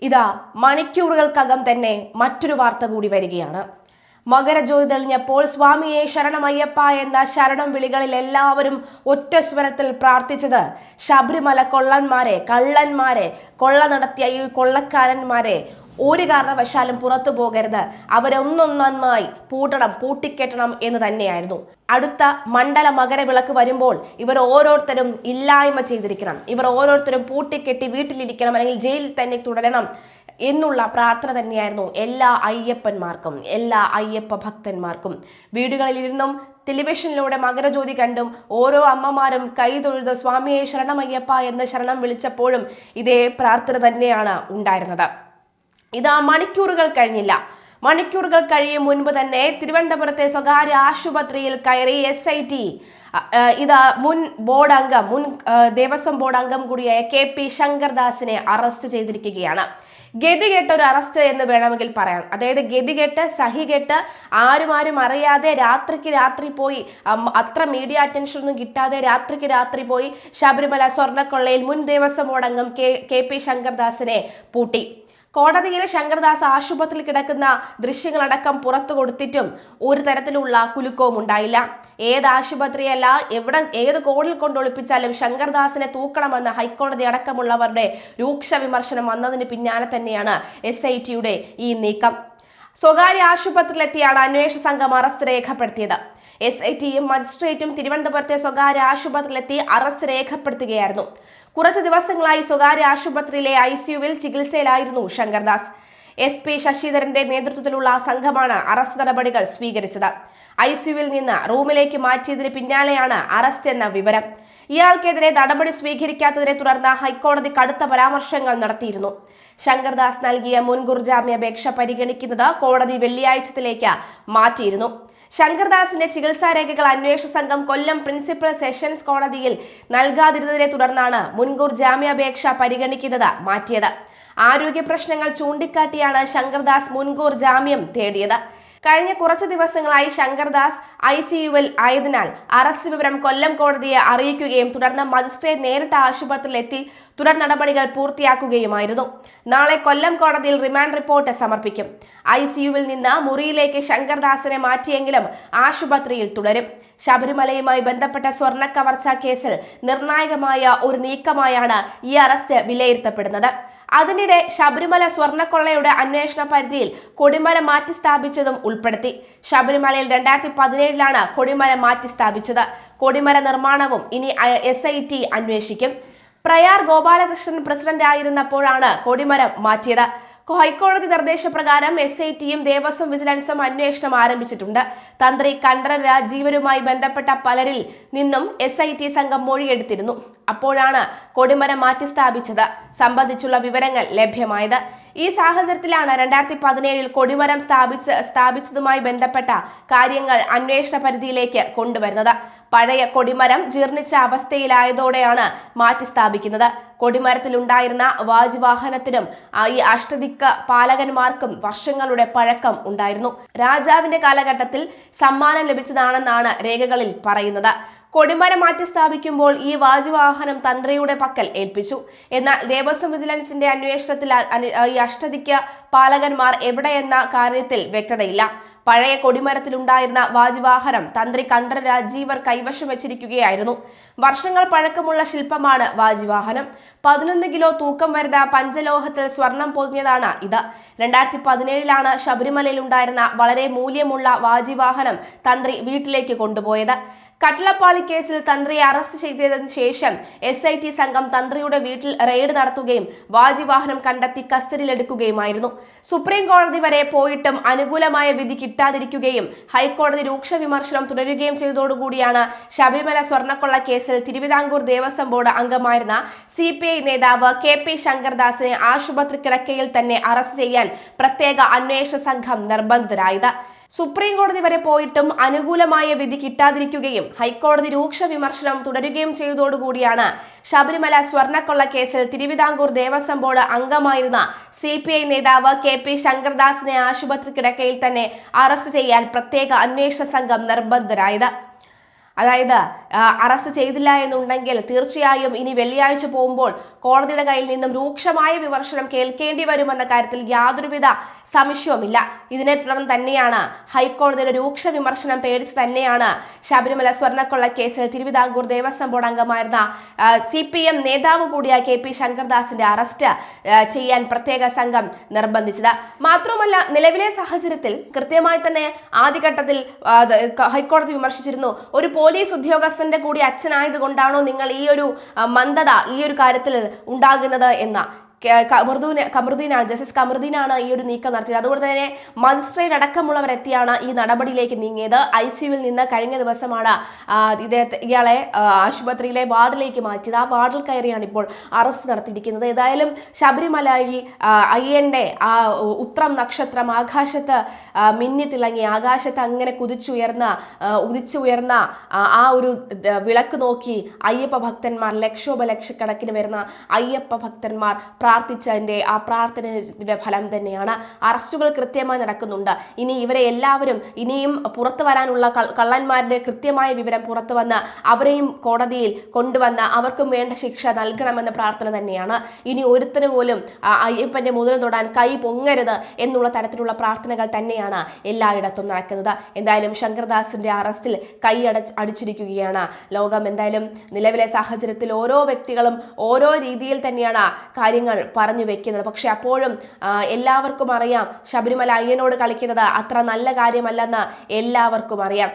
ഇതാ മണിക്കൂറുകൾക്കകം തന്നെ മറ്റൊരു വാർത്ത കൂടി വരികയാണ്. മകരജ്യോതി തെളിഞ്ഞപ്പോൾ സ്വാമിയെ ശരണമയ്യപ്പ എന്ന ശരണം വിളികളിൽ എല്ലാവരും ഒറ്റ സ്വരത്തിൽ പ്രാർത്ഥിച്ചത് ശബരിമല കള്ളന്മാരെ കൊള്ള നടത്തിയ ഈ കൊള്ളക്കാരന്മാരെ ഒരു കാരണവശാലും പുറത്തു പോകരുത്, അവരൊന്നൊന്നായി പൂട്ടിക്കെട്ടണം എന്ന് തന്നെയായിരുന്നു. അടുത്ത മണ്ഡല മകരവിളക്ക് വരുമ്പോൾ ഇവർ ഓരോരുത്തരും ഇല്ലായ്മ ചെയ്തിരിക്കണം, ഇവർ ഓരോരുത്തരും പൂട്ടിക്കെട്ടി വീട്ടിലിരിക്കണം, അല്ലെങ്കിൽ ജയിലിൽ തന്നെ തുടരണം എന്നുള്ള പ്രാർത്ഥന തന്നെയായിരുന്നു എല്ലാ അയ്യപ്പന്മാർക്കും, എല്ലാ അയ്യപ്പ ഭക്തന്മാർക്കും. വീടുകളിലിരുന്നും ടെലിവിഷനിലൂടെ മകരജ്യോതി കണ്ടും ഓരോ അമ്മമാരും കൈതൊഴുത് സ്വാമിയെ ശരണമയ്യപ്പ എന്ന് ശരണം വിളിച്ചപ്പോഴും ഇതേ പ്രാർത്ഥന തന്നെയാണ് ഉണ്ടായിരുന്നത്. ഇതാ മണിക്കൂറുകൾ കഴിയും മുൻപ് തന്നെ തിരുവനന്തപുരത്തെ സ്വകാര്യ ആശുപത്രിയിൽ കയറി SIT മുൻ ദേവസ്വം ബോർഡ് അംഗം കൂടിയായ KP ശങ്കർദാസിനെ അറസ്റ്റ് ചെയ്തിരിക്കുകയാണ്. ഗതികെട്ട ഒരു അറസ്റ്റ് എന്ന് വേണമെങ്കിൽ പറയാം. അതായത് ഗതികെട്ട് സഹികെട്ട് ആരും അറിയാതെ രാത്രി പോയി, അത്ര മീഡിയ അറ്റൻഷൻ ഒന്നും കിട്ടാതെ രാത്രി പോയി ശബരിമല സ്വർണ്ണക്കൊള്ളയിൽ മുൻ ദേവസ്വം ബോർഡ് അംഗം KP ശങ്കർദാസിനെ പൂട്ടി. കോടതിയിൽ ശങ്കർദാസ് ആശുപത്രിയിൽ കിടക്കുന്ന ദൃശ്യങ്ങളടക്കം പുറത്തു കൊടുത്തിട്ടും ഒരു തരത്തിലുള്ള കുലുക്കവും ഉണ്ടായില്ല. ഏത് ആശുപത്രിയല്ല, ഏത് കോണിൽ കൊണ്ടൊളിപ്പിച്ചാലും ശങ്കർദാസിനെ തൂക്കണമെന്ന ഹൈക്കോടതി അടക്കമുള്ളവരുടെ രൂക്ഷ വിമർശനം വന്നതിന് പിന്നാലെ തന്നെയാണ് SITയുടെ ഈ നീക്കം. സ്വകാര്യ ആശുപത്രിയിലെത്തിയാണ് അന്വേഷണ സംഘം അറസ്റ്റ് രേഖപ്പെടുത്തിയത്. SITയും മജിസ്ട്രേറ്റും തിരുവനന്തപുരത്തെ സ്വകാര്യ ആശുപത്രിയിലെത്തി അറസ്റ്റ് രേഖപ്പെടുത്തുകയായിരുന്നു. കുറച്ച് ദിവസങ്ങളായി സ്വകാര്യ ആശുപത്രിയിലെ ICUവിൽ ചികിത്സയിലായിരുന്നു ശങ്കർദാസ്. SP ശശിധരന്റെ നേതൃത്വത്തിലുള്ള സംഘമാണ് അറസ്റ്റ് നടപടികൾ സ്വീകരിച്ചത്. ICUവിൽ നിന്ന് റൂമിലേക്ക് മാറ്റിയതിന് പിന്നാലെയാണ് അറസ്റ്റ് എന്ന വിവരം. ഇയാൾക്കെതിരെ നടപടി സ്വീകരിക്കാത്തതിനെ തുടർന്ന് ഹൈക്കോടതി കടുത്ത പരാമർശങ്ങൾ നടത്തിയിരുന്നു. ശങ്കർദാസ് നൽകിയ മുൻകൂർ ജാമ്യാപേക്ഷ പരിഗണിക്കുന്നത് കോടതി വെള്ളിയാഴ്ചത്തിലേക്ക് മാറ്റിയിരുന്നു. ശങ്കർദാസിന്റെ ചികിത്സാ രേഖകൾ അന്വേഷണ സംഘം കൊല്ലം പ്രിൻസിപ്പൽ സെഷൻസ് കോടതിയിൽ നൽകാതിരുന്നതിനെ തുടർന്നാണ് മുൻകൂർ ജാമ്യാപേക്ഷ പരിഗണിക്കുന്നത് മാറ്റിയത്. ആരോഗ്യ പ്രശ്നങ്ങൾ ചൂണ്ടിക്കാട്ടിയാണ് ശങ്കർദാസ് മുൻകൂർ ജാമ്യം തേടിയത്. കഴിഞ്ഞ കുറച്ച് ദിവസങ്ങളായി ശങ്കർദാസ് ICUവിൽ ആയതിനാൽ അറസ്റ്റ് വിവരം കൊല്ലം കോടതിയെ അറിയിക്കുകയും തുടർന്ന് മജിസ്ട്രേറ്റ് നേരിട്ട് ആശുപത്രിയിൽ എത്തി തുടർ നടപടികൾ പൂർത്തിയാക്കുകയുമായിരുന്നു. നാളെ കൊല്ലം കോടതിയിൽ റിമാൻഡ് റിപ്പോർട്ട് സമർപ്പിക്കും. ICUവിൽ നിന്ന് മുറിയിലേക്ക് ശങ്കർദാസിനെ മാറ്റിയെങ്കിലും ആശുപത്രിയിൽ തുടരും. ശബരിമലയുമായി ബന്ധപ്പെട്ട സ്വർണ്ണ കവർച്ച കേസിൽ നിർണായകമായ ഒരു നീക്കമായാണ് ഈ അറസ്റ്റ് വിലയിരുത്തപ്പെടുന്നത്. അതിനിടെ ശബരിമല സ്വർണ്ണക്കൊള്ളയുടെ അന്വേഷണ പരിധിയിൽ കൊടിമരം മാറ്റി സ്ഥാപിച്ചതും ഉൾപ്പെടുത്തി. ശബരിമലയിൽ 2017 കൊടിമരം മാറ്റി സ്ഥാപിച്ചത്. കൊടിമര നിർമ്മാണവും ഇനി SIT അന്വേഷിക്കും. പ്രയാർ ഗോപാലകൃഷ്ണൻ പ്രസിഡന്റ് ആയിരുന്നപ്പോഴാണ് കൊടിമരം മാറ്റിയത്. ഹൈക്കോടതി നിർദ്ദേശപ്രകാരം SITയും ദേവസ്വം വിജിലൻസും അന്വേഷണം ആരംഭിച്ചിട്ടുണ്ട്. തന്ത്രി കണ്ഠരര് രാജീവരുമായി ബന്ധപ്പെട്ട പലരിൽ നിന്നും SIT സംഘം മൊഴിയെടുത്തിരുന്നു. അപ്പോഴാണ് കൊടിമരം മാറ്റി സ്ഥാപിച്ചത് സംബന്ധിച്ചുള്ള വിവരങ്ങൾ ലഭ്യമായത്. ഈ സാഹചര്യത്തിലാണ് 2017 കൊടിമരം സ്ഥാപിച്ചതുമായി ബന്ധപ്പെട്ട കാര്യങ്ങൾ അന്വേഷണ പരിധിയിലേക്ക് കൊണ്ടുവരുന്നത്. പഴയ കൊടിമരം ജീർണിച്ച അവസ്ഥയിലായതോടെയാണ് മാറ്റി സ്ഥാപിക്കുന്നത്. കൊടിമരത്തിലുണ്ടായിരുന്ന വാജിവാഹനത്തിനും ഈ അഷ്ടദിക്ക പാലകന്മാർക്കും വർഷങ്ങളുടെ പഴക്കം ഉണ്ടായിരുന്നു. രാജാവിന്റെ കാലഘട്ടത്തിൽ സമ്മാനം ലഭിച്ചതാണെന്നാണ് രേഖകളിൽ പറയുന്നത്. കൊടിമരം മാറ്റി സ്ഥാപിക്കുമ്പോൾ ഈ വാജിവാഹനം തന്ത്രിയുടെ പക്കൽ ഏൽപ്പിച്ചു. എന്നാൽ ദേവസ്വം വിജിലൻസിന്റെ അന്വേഷണത്തിൽ ഈ അഷ്ടദിക്ക പാലകന്മാർ എവിടെയെന്ന കാര്യത്തിൽ വ്യക്തതയില്ല. പഴയ കൊടിമരത്തിലുണ്ടായിരുന്ന വാജിവാഹനം തന്ത്രി കണ്ഠരര് രാജീവർ കൈവശം വെച്ചിരിക്കുകയായിരുന്നു. വർഷങ്ങൾ പഴക്കമുള്ള ശില്പമാണ് വാജിവാഹനം. 11 കിലോ തൂക്കം വരുന്ന പഞ്ചലോഹത്തിൽ സ്വർണം പൊതിഞ്ഞതാണ് ഇത്. 2017 ശബരിമലയിൽ ഉണ്ടായിരുന്ന വളരെ മൂല്യമുള്ള വാജിവാഹനം തന്ത്രി വീട്ടിലേക്ക് കൊണ്ടുപോയത്. കട്ടളപ്പാളി കേസിൽ തന്ത്രിയെ അറസ്റ്റ് ചെയ്തതിനു ശേഷം SIT സംഘം തന്ത്രിയുടെ വീട്ടിൽ റെയ്ഡ് നടത്തുകയും വാജിവാഹനം കണ്ടെത്തി കസ്റ്റഡിയിലെടുക്കുകയുമായിരുന്നു. സുപ്രീം കോടതി വരെ പോയിട്ടും അനുകൂലമായ വിധി കിട്ടാതിരിക്കുകയും ഹൈക്കോടതി രൂക്ഷ വിമർശനം തുടരുകയും ചെയ്തതോടുകൂടിയാണ് ശബരിമല സ്വർണ്ണക്കൊള്ള കേസിൽ തിരുവിതാംകൂർ ദേവസ്വം ബോർഡ് അംഗമായിരുന്ന CPI നേതാവ് KP ശങ്കർദാസിനെ ആശുപത്രി കിടക്കയിൽ തന്നെ അറസ്റ്റ് ചെയ്യാൻ പ്രത്യേക അന്വേഷണ സംഘം നിർബന്ധിതരായത്. സുപ്രീം കോടതി വരെ പോയിട്ടും അനുകൂലമായ വിധി കിട്ടാതിരിക്കുകയും ഹൈക്കോടതി രൂക്ഷ വിമർശനം തുടരുകയും ചെയ്തതോടുകൂടിയാണ് ശബരിമല സ്വർണ്ണക്കൊള്ള കേസിൽ തിരുവിതാംകൂർ ദേവസ്വം ബോർഡ് അംഗമായിരുന്ന CPI നേതാവ് KP ശങ്കർദാസിനെ ആശുപത്രി കിടക്കയിൽ തന്നെ അറസ്റ്റ് ചെയ്യാൻ പ്രത്യേക അന്വേഷണ സംഘം നിർബന്ധിതരായത്. അതായത് അറസ്റ്റ് ചെയ്തില്ല എന്നുണ്ടെങ്കിൽ തീർച്ചയായും ഇനി വെള്ളിയാഴ്ച പോകുമ്പോൾ കോടതിയുടെ കയ്യിൽ നിന്നും രൂക്ഷമായ വിമർശനം കേൾക്കേണ്ടി വരുമെന്ന കാര്യത്തിൽ യാതൊരുവിധ സംശയവുമില്ല. ഇതിനെ തുടർന്ന് തന്നെയാണ് ഹൈക്കോടതിയുടെ രൂക്ഷ വിമർശനം പേടിച്ച് തന്നെയാണ് ശബരിമല സ്വർണ്ണക്കൊള്ള കേസിൽ തിരുവിതാംകൂർ ദേവസ്വം ബോർഡ് അംഗമായിരുന്ന CPM നേതാവ് കൂടിയ KP ശങ്കർദാസിന്റെ അറസ്റ്റ് ചെയ്യാൻ പ്രത്യേക സംഘം നിർബന്ധിച്ചത്. മാത്രമല്ല, നിലവിലെ സാഹചര്യത്തിൽ കൃത്യമായി തന്നെ ആദ്യഘട്ടത്തിൽ ഹൈക്കോടതി വിമർശിച്ചിരുന്നു, ഒരു പോലീസ് ഉദ്യോഗസ്ഥന്റെ കൂടി അച്ഛനായതുകൊണ്ടാണോ നിങ്ങൾ ഈ ഒരു മന്ദത ഈ ഒരു കാര്യത്തിൽ ഉണ്ടാകുന്നത് എന്ന കമറുദ്ദീനാണ്, ജസ്റ്റിസ് കമറുദ്ദീനാണ് ഈ ഒരു നീക്കം നടത്തിയത്. അതുകൊണ്ട് തന്നെ മജിസ്ട്രേറ്റ് അടക്കമുള്ളവരെത്തിയാണ് ഈ നടപടിയിലേക്ക് നീങ്ങിയത്. ICUവിൽ നിന്ന് കഴിഞ്ഞ ദിവസമാണ് ഇയാളെ ആശുപത്രിയിലെ വാർഡിലേക്ക് മാറ്റിയത്. ആ വാർഡിൽ കയറിയാണ് ഇപ്പോൾ അറസ്റ്റ് നടത്തിയിരിക്കുന്നത്. ഏതായാലും ശബരിമലയിൽ അയ്യന്റെ ആ ഉത്രം നക്ഷത്രം ആകാശത്ത് മിന്നിത്തിളങ്ങി, ആകാശത്ത് അങ്ങനെ ഉദിച്ചുയർന്ന ആ ഒരു വിളക്ക് നോക്കി അയ്യപ്പ ഭക്തന്മാർ, ലക്ഷോപലക്ഷക്കണക്കിന് വരുന്ന അയ്യപ്പ ഭക്തന്മാർ പ്രാർത്ഥിച്ചതിന്റെ ആ പ്രാർത്ഥനയുടെ ഫലം തന്നെയാണ്. അറസ്റ്റുകൾ കൃത്യമായി നടക്കുന്നുണ്ട്. ഇനി ഇവരെ എല്ലാവരും ഇനിയും പുറത്തു വരാനുള്ള കള്ളന്മാരുടെ കൃത്യമായ വിവരം പുറത്തു വന്ന് അവരെയും കോടതിയിൽ കൊണ്ടുവന്ന് അവർക്കും വേണ്ട ശിക്ഷ നൽകണമെന്ന പ്രാർത്ഥന തന്നെയാണ്. ഇനി ഒരുത്തന് പോലും അയ്യപ്പന്റെ മുതൽ തൊടാൻ കൈ പൊങ്ങരുത് എന്നുള്ള തരത്തിലുള്ള പ്രാർത്ഥനകൾ തന്നെയാണ് എല്ലായിടത്തും നടക്കുന്നത്. എന്തായാലും ശങ്കർദാസിന്റെ അറസ്റ്റിൽ അടിച്ചിരിക്കുകയാണ് ലോകം. എന്തായാലും നിലവിലെ സാഹചര്യത്തിൽ ഓരോ വ്യക്തികളും ഓരോ രീതിയിൽ തന്നെയാണ് കാര്യങ്ങൾ പറഞ്ഞു വെക്കുന്നത്. പക്ഷെ അപ്പോഴും എല്ലാവർക്കും അറിയാം ശബരിമല അയ്യനോട് കളിക്കുന്നത് അത്ര നല്ല കാര്യമല്ലെന്ന് എല്ലാവർക്കും അറിയാം.